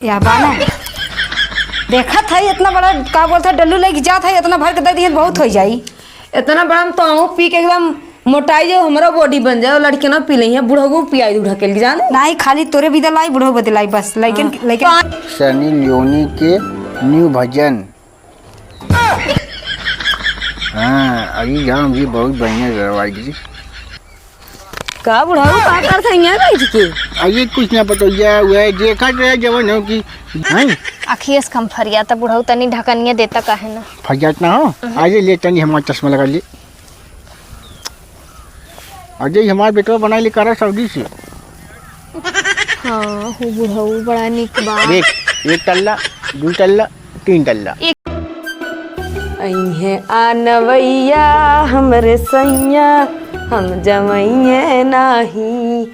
या बाना देखा था इतना बड़ा का बोलता डल्लू लेके जा था इतना भर के दे दिए बहुत हो जाई। इतना बड़ा तो पी के एकदम मोटाई जाए हमारा बॉडी बन जाए। लड़के ना पी ली है बूढ़ो पियाई दूढ़ा के जाने नहीं खाली तोरे भी दलाई बूढ़ो बदलाई बस लेकिन लेकिन सनी लियोनी के न्यू भजन। हाँ अभी जाम जी बहुत बढ़िया करवाई जी। का बुढ़ाऊ का कर था यहाँ बैठ के आइए कुछ ना पता वह देखा रहे जवन हो कि अखियस कम फरिया त बुढ़ऊ तनी ढकनिया देता काहे ना फजात ना हो। आइए ले तनी हमारा चश्मा लगा ले। अजय हमारे बेटवा बनाई ले करा सऊदी से। हाँ हो बुढ़ऊ बड़ा निक बा। देख एक तल्ला दो तल्ला तीन तल्ला अइहे आनवैया हमरे सैया हम जमैये नाही।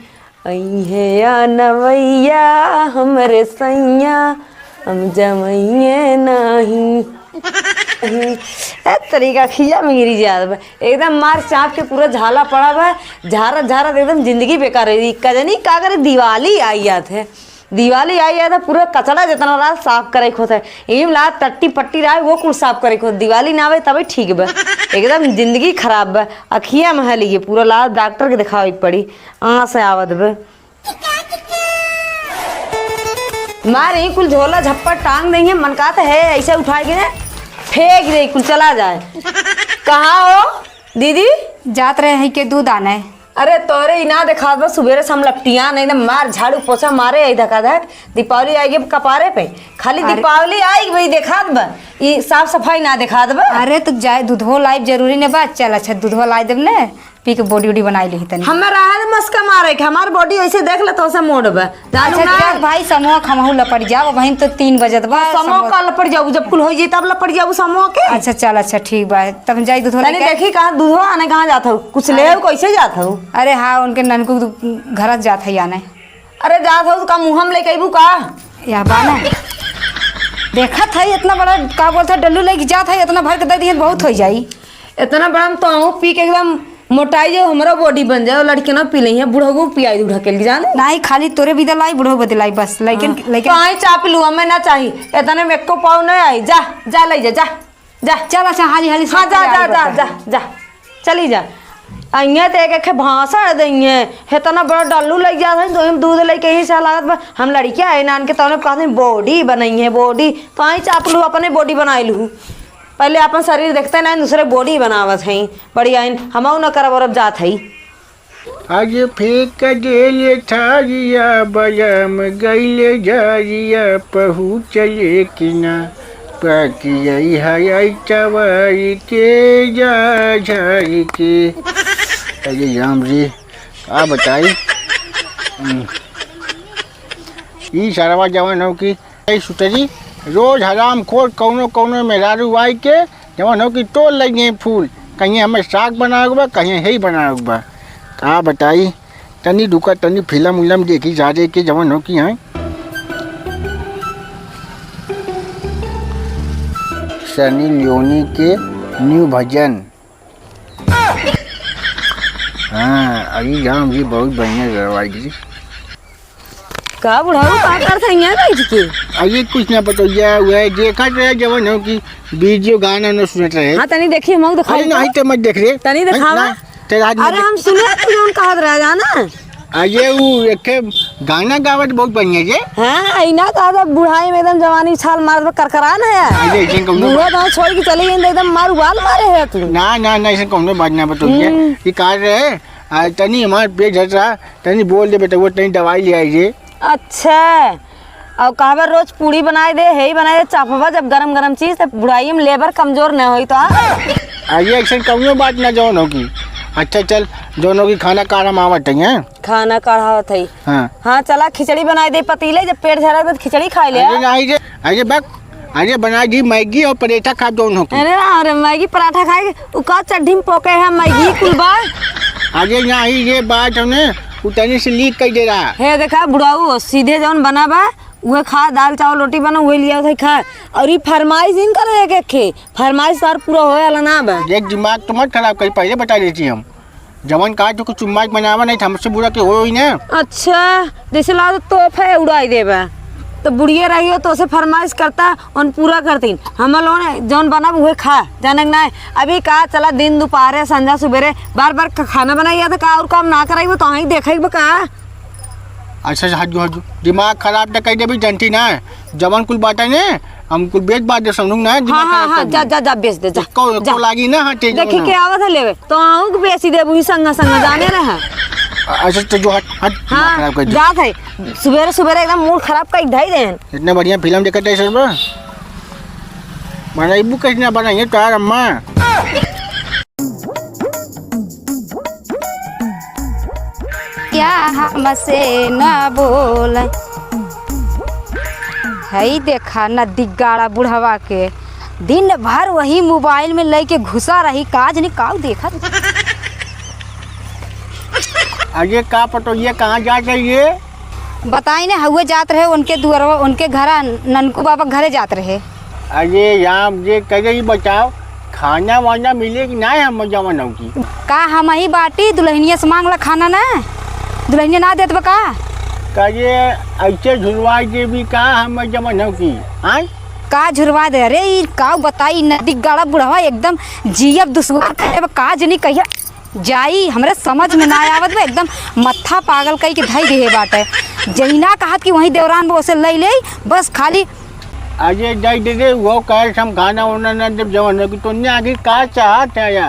अइहे आनवैया हमरे सैया हम जमैये नाही। तरीका खिया में गिरी जात बा एकदम मार चाप के पूरा झाला पड़ा बा। झारा झारा एकदम जिंदगी बेकार है। कजनी का करे दिवाली आई जात है। दिवाली आई है तो पूरा कचरा जितना रहा साफ करे खोत है। एम ला टट्टी पट्टी रहा वो कुछ साफ करे खोत। दिवाली ना आवे तभी ठीक बा। एकदम जिंदगी खराब बा। अखिया में है लिए पूरा ला डॉक्टर के दिखावे पड़ी आँख से आवत बा। मारे कुल झोला झप्पा टांग देंगे मन का तो है ऐसे उठाएंगे फेंक दे कुल चला जाए। कहाँ हो दीदी? जात रहे हैं के दूध आने। अरे तोरे इना देखा बस सुबेरे से हम लपटिया नहीं मार झाड़ू पोछा मारे आई धका धक। दीपावली आएगी कपारे पे खाली दीपावली आएगी भाई देखा बा ये साफ सफाई ना देखा बा। अरे तो जाए दूधो लाइव जरूरी ने बात चल अच्छा दूधो लाई देब ने पी के बॉडी उडी बनाई ली तनी हमें रहा मस्का मारे के हमार बॉडी ऐसे देख ले तो से मोड़ बा। अच्छा भाई समूह खमहू लपट जाओ वहीं तो 3 बजत बा समूह का लपट जाऊ जब कुल हो जाए तब लपट जाऊ समूह के। अच्छा चल अच्छा ठीक बा तब जाई दूधो लेके देखी कहां दूधो आने कहां जाता हूं कुछ ले कैसे जाता हूं। अरे हाँ उनके ननकू घर जात है आने। अरे जाता हूं का मुंह हम लेके आईबू का या बाना देखा था इतना बड़ा का बोलता डल्लू लेके जात है इतना भर के दे दिए बहुत हो जाई। इतना बड़ा तो पी के एकदम मोटाई जाए हमारा बॉडी बन जाए। लड़के ना पी ली है बूढ़ो पियाई दूढ़ा के जाने नहीं खाली तोरे भी दलाई बूढ़ो बदलाई बस लेकिन लेकिन कहीं चा पी लू हमें ना चाहिए इतने में को पाव नहीं आई। जा जा ले जा जा जा चल अच्छा हाली हाली हाँ जा जा जा जा जा चली जा। अइया तो एक भाषा देंगे इतना बड़ा डल्लू लग जाता है तो दूध लेके ही सा लागत हम लड़कियाँ है नान के तौने कहते बॉडी बनाई है बॉडी कहीं चाप लू अपने बॉडी बनाई लू। पहले अपन शरीर देखते ना दूसरे बॉडी बनावत है बढ़िया हम न करब और जात है। आज फेंक देले थारिया बलम गईले जारिया पहुँचले किना पाकियाई हाई चवाई के जा झारी के। अरे राम जी आ बताई ई सारा जवान हो कि सुतरी रोज हराम खोर कौनो कौनो में रारू आई के जवन हो कि तोड़ लगे फूल कहीं हमें साग बनाओ बा कहीं ही बनाओ बा। का बताई तनी दुका तनी फिल्म उलम देखी जा दे के जवन हो कि हैं सनी लियोनी के न्यू भजन। हाँ अभी जाम जी बहुत बढ़िया करवाई जी। का बुढ़ाऊ का कर था यहाँ बैठ के आइए कुछ ना पता वह देखा रहे जवन हो कि वीडियो गाना न सुनत रहे। हाँ तनी देखिए हम दिखाई नहीं तो मत देख रे तनी दिखावा। अरे हम सुने तू जोन कहत रह जाना आइए वो एक गाना गावत बहुत बढ़िया जे। हां इना का बुढ़ाई में एकदम जवानी छाल मार करकरा ना है। अरे इसे कौनो बुढ़ा तो छोड़ के चली गई एकदम मार उबाल मारे है तू। ना ना ना इसे कौनो बात ना बताइए ये कार रहे तनी हमारे पेट झट रहा तनी बोल दे बेटा वो तनी दवाई ले आई जे। अच्छा और कहबे रोज पूड़ी बनाए दे है ही बनाए दे चापवा जब गरम गरम चीज तो बुढ़ाई में लेबर कमजोर न होई तो आइए ऐसे कौनो बात ना जौन होगी। अच्छा चल जौन होगी खाना काढ़ा मावट है खाना काढ़ावत है। हाँ चला खिचड़ी बनाए दे पतीले जब पेट झरा तो खिचड़ी खा ले। आइए बक आइए बना दी मैगी और पराठा खा जौन होगी। अरे मैगी पराठा खाए उ का चड्ढी में पोके है मैगी कुल बा। आगे यहाँ ही ये बात हमने उतनी से लीक कर दे रहा है। देखा बुढ़ाऊ सीधे जौन बना बा वह खा दाल चावल रोटी बना वही लिया था खा और ये फरमाइश इन करे के फरमाइश सार पूरा होए वाला ना बा। एक दिमाग तो मत खराब कर पहले बता देती हम जवन कहा तो कुछ चुम्मा बनावा नहीं हमसे बुरा के हो ही ना। अच्छा जैसे ला तो तोहफा उड़ाई देबा तो बुढ़िया रही हो तो उसे फरमाइश करता उन पूरा करतीन। हम लोग ने जौन बना हुए खा जाने ना है। अभी कहा चला दिन दोपहर संध्या सुबेरे बार बार खाना बनाइए तो का और काम ना कराई तो ही देखे का। अच्छा हजू हजू दिमाग खराब न कर दे भी जनती ना जवन कुल बाटा ने हम कुल बेच बात दे समझू ना हाँ हाँ हाँ जा जा जा बेच दे जा को लागी ना हटे देखी के आवत है लेवे तो आऊं के बेची दे बुही संग संग जाने रहा। अच्छा तो जो हट हट हाँ जात है सुबेरे सुबेरे एकदम मूड खराब कर ढाई देन। इतना बढ़िया फिल्म देखते है सब बनाइबू कैसे बनाइए तो यार अम्मा। क्या हमसे न बोल है देखा न दिगाड़ा बुढ़वा के दिन भर वही मोबाइल में लेके घुसा रही काज नहीं काऊ देखा। अरे का पतो ये कहाँ जा चाहिए बताई ना हुए जात रहे उनके दुआरवा उनके घर ननकू बाबा घरे जात रहे। अरे यहाँ ये कहे ही बचाओ खाना वाना मिले कि ना हम जवन हो की का हम ही बाटी दुल्हनिया से मांगला खाना ना दुल्हनिया ना देत बा का कहे ऐसे झुलवा के भी का हम जवन हो की आय का झुरवा दे। अरे ई का बताई नदी गाड़ा बुढ़वा एकदम जियब दुश्वार करे बा काज नहीं कहिया जाई हमरे समझ में ना आवत बा एकदम मत्था पागल कई के धई दे बाटे जहीना कहत कि वही देवरान बो से लई ले बस खाली अजय जाई दे दे वो कहे हम खाना वाना ना जब जवन हो की तो ने आगे का चाहत है या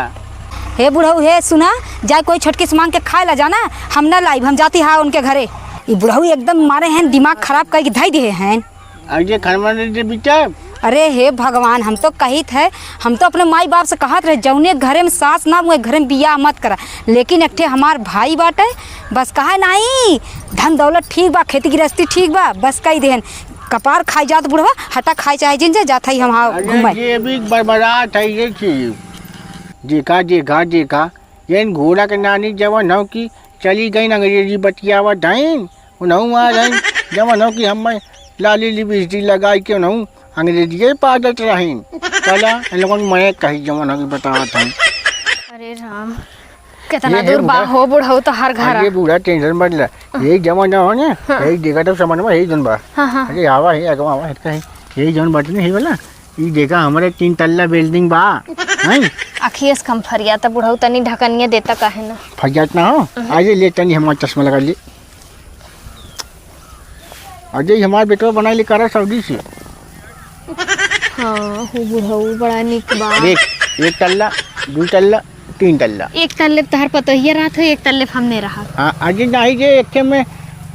हे बुढ़ऊ हे सुना जाए कोई छोटकी से मांग के खाए ला जाना हम ना लाइब हम जाती हाँ उनके घरे। ये बुढ़ऊ एकदम मारे हैं दिमाग खराब करके धई दे हैं। अजय खाना दे बेटा अरे हे भगवान हम तो कहित है हम तो अपने माई बाप से कहत रहे जौने घरे में सास ना हुए घरे में बियाह मत करा लेकिन एक ठे हमार भाई बाटे बस कहा नहीं धन दौलत ठीक बा खेती गृहस्थी ठीक बा बस कही देहन कपार खाई जात बुढ़वा हटा खाई चाहे जिन जात है हम घूमे। ये भी बड़बड़ाहट है ये चीज देखा देखा देखा ये घोड़ा के नानी जवन हो की चली गई अंग्रेजी बतियावा डाइन उन्हों आ रही जवन हो कि हम लाली लिपस्टिक लगाई के उन्हों अंग्रेजी पादत रहीन कला इन लोगों ने मैं कही जवन हो कि बतावा था। अरे राम कितना दूर बा हो बुढ़ऊ तो हर घर ये बूढ़ा टेंशन बढ़ रहा यही जवन हो ने यही देखा तो समझ में यही जन बा। अरे आवा है अगवा आवा है यही जवन बटने है वाला ये देखा हमारे 3 तल्ला बिल्डिंग बा हैं अखियस कम फरिया त बुढ़ऊ तनी ढकनिया देता काहे ना फजात ना हो आज ले तनी हमारा चश्मा लगा ले अजय हमारे बेटवा बनाई ले करा सऊदी से। हाँ हो बुढ़ऊ बड़ा निक बा देख 1 तल्ला 2 तल्ला 3 तल्ला एक तल्ले तहर पतोहिया रात हो एक तल्ले हमने रहा। हाँ अजय नहीं जे एक में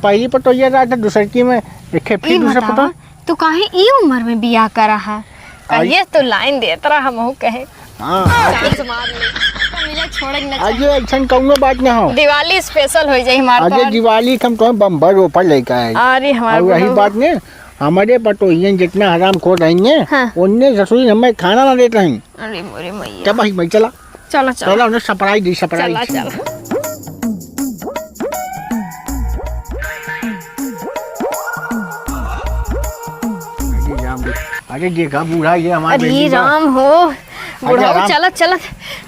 पहली पटोहिया रहा था दूसरी की में एक फिर दूसरा पटो तू काहे ई उम्र में बियाह करा है कहिए तो लाइन देत रहा हमहू कहे हाँ मिले छोड़ ना अजय ऐसा कौनो बात ना हो दिवाली स्पेशल हो जाई हमार अजय दिवाली हम तो बम्बर ऊपर लेकर आए अरे हमार और वही बात ने हमारे पटोहियन जितना हराम खोर रहेंगे उनने रसोई हमें खाना ना देते हैं। अरे मोरे मैया तब भाई चला चलो चलो चला उन्हें सप्राई दी सप्राई चला चला अरे देखा बूढ़ा ये हमारे अरे राम हो बुढ़ऊ चलत चलत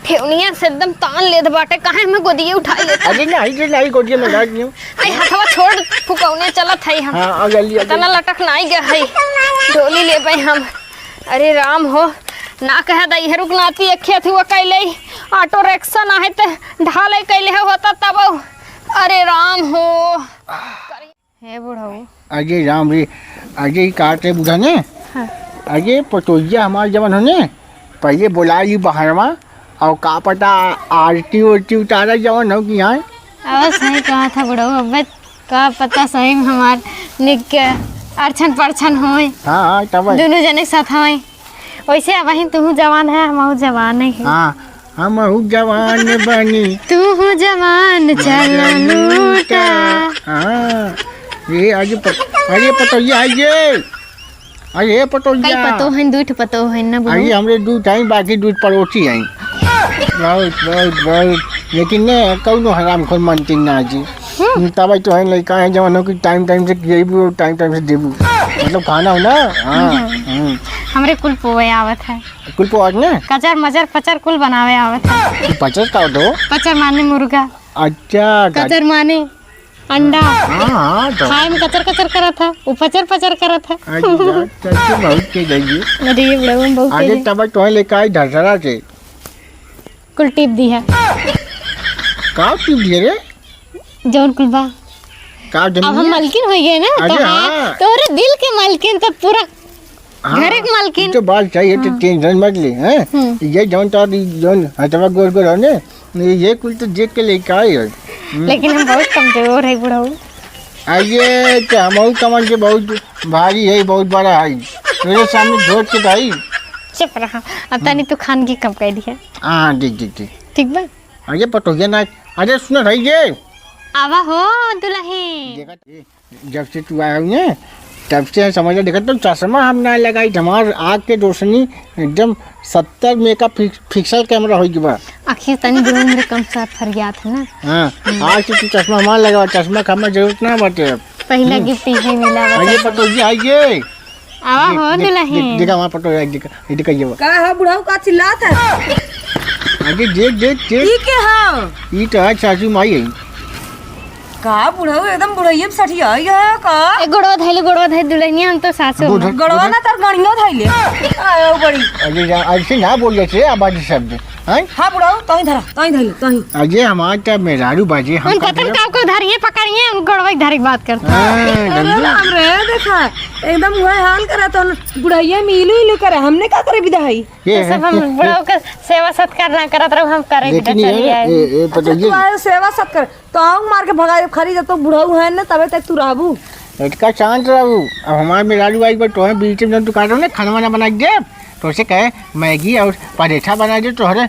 ठेवनिया से एकदम तान लेत बाटे काहे में गोदिए उठाई लेत अरे नहीं गोदिया में डाल दियो आई हथवा छोड़ फुकौने चलत है हम हां अगली तना लटक नहीं गए है डोली ले पे हम। अरे राम हो ना कह दई है रुकनाती अखे थी वो कैले ऑटो रिक्शा ना है ते ढाले कैले होता तब अरे राम हो हे बुढ़ऊ अजय राम रे अजय काटे बुढ़ा ने अजय पटोहिया हमारे जवन होने पहले बुला ली बाहरवा और का पता आरती उरती उतारा जवन हो कि यहाँ अब सही कहा था बुढ़ऊ अब का पता सही में हमार निक अर्छन परछन होए हाँ तब दोनों जने साथ होए वैसे अब ही तू जवान है हम जवान है हाँ हम जवान बनी तू जवान चल लूटा हाँ ये अजय पटोहिया अरे पटोहिया कई पतो हैं दूठ पतो हैं ना अरे हमरे दूध आई बाकी दूध पड़ोसी आई बहुत लेकिन ने कौनो हराम खोल मानती ना जी तब तो है लड़का है जवानों की टाइम से देबू टाइम से देबू मतलब खाना हो ना। हाँ हमरे कुल पोए आवत है कुल पोआज ने कचर मचर पचर कुल बनावे आवत है। पचर का दो पचर माने मुर्गा अच्छा कचर माने अंडा हाँ तो खाए में कचर कचर करा था वो पचर पचर करा था। अच्छा बहुत के जाइए अरे ये बड़ा बहुत आगे तेज है। तब तो लेकर आई धरधरा से कुल टिप दी है का टिप दिए रे जौन कुल बा। का अब हम जमीन मालकिन हो गए ना अरे तो हाँ। तोरे दिल के मालकिन तो पूरा घरे के मालकिन। तो बात चाहिए तो टेंशन मत ले हैं ये जौन तो जौन हटवा गोर गोर है ने ये कुल तो देख के लेके आए है लेकिन हम बहुत कमजोर है बुढ़ऊ। आइए तो हम कमर के बहुत भारी है बहुत बड़ा है मेरे सामने झोट के भाई चुप रहा अब तनी तू खान की कम कह दिया। हाँ देख देख देख ठीक बा अरे पटोगे ना अरे सुनो भाई ये आवा हो दुल्हन। देखा जब से तू आया हूँ ना तब से समझ देखा तो चश्मा हम ना लगाई हमार आँख के रोशनी एकदम 70 मेगा पिक्सल कैमरा हो गया आखिर तनी दूर मेरे कम साथ फरियाद है ना। हाँ आज से तू चश्मा हमारा लगा चश्मा का हमारा जरूरत ना बाटे अब पहला गिफ्ट यही मिला आइए पटोगी आइए आवा हो दुल्हन। देखा वहाँ पटो देखा ये का है बुढ़ाऊ का चिल्लात है आगे देख देख देख ई के हां ये तो है सासू माई है का बुढ़ाऊ एकदम बुढ़ैया पे सठिया है का ए गोड़वा धैले दुल्हनिया हम तो सासू बुढ़- हैं। गड़वा ना तार गणियो धैले आयो बड़ी अरे ऐसे ना बोल जैसे आबादी शब्द हैं हां बुढ़ाऊ तई धरा तई धैले तई अजय हमारे क्या मेहरारू बाजी हम उन पतन का को धरिए पकड़िए उन गोड़वा की धरी बात करते हैं। अरे राम रे देखा एकदम वही हाल करा तो बुढ़ैया में इलू इलू करे हमने का करे विदाई ये तो सब हम बुढ़ाओ का सेवा सत्कार ना करत रहो हम करे बिना लेकिन चली ये आए। ये पता तू आए सेवा सत कर तो आऊं मार के भगाई खरी जब तो बुढ़ाऊ है ना तबे तक तू रहबू लड़का शांत रहू अब हमारे मेहरारू आई पर तो है बीच में दुकान हो ना खाना वाना बना दे तो उसे कहे मैगी और परेठा बना दे तो हरे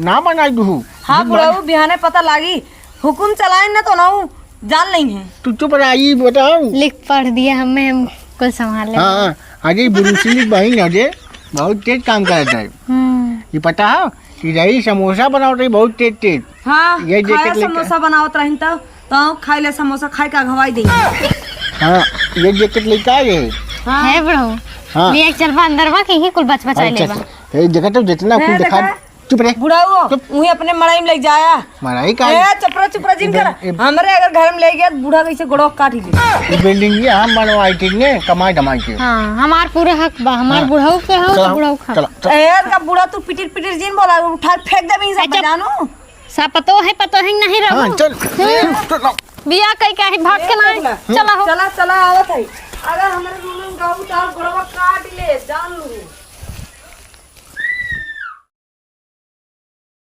ना बना दूँ हाँ बुढ़ाऊ बिहाने पता लागी हुकुम चलाए ना तो ना जान नहीं है तू चुप रही बताओ लिख पढ़ दिया हमें हम कुछ संभाल ले। हाँ अरे बुरुसी बहन अजय बहुत तेज काम करता है ये पता है कि रही समोसा बनाओ रही बहुत तेज तेज हाँ ये खाया जैकेट लेके- समोसा बनावत रही तो खाई ले समोसा खाई का घवाई दी हाँ ये जैकेट लेके आए है है बुढ़ाऊ हाँ लिया चल बा अंदर बा कहीं कुल बच बचाई ले बा। ये जगह तो जितना कुछ दिखा चुप रहे बुढ़ाऊ उही अपने मड़ाई में ले जाया मराई का ए चपरा चुपरा जिन कर हमरे अगर घर में ले गया तो बूढ़ा कैसे गोड़ो काट ही ले ये बिल्डिंग ये हम बनवाई थी ने कमाई धमाई के हाँ हमार पूरा हक बा हमार हाँ। बुढ़ाऊ के हो तो चलो बुढ़ाऊ खा। चलो ए का बूढ़ा तू पिटिर पिटिर जिन बोला उठा फेंक दे भी सब अच्छा। जानो सा पतो है नहीं हाँ रहो चल चलो बिया कई का है भाग के ना चला हो चला चला आवत है अगर हमारे रूम में गाऊ तार गोड़वा काट ले जान लू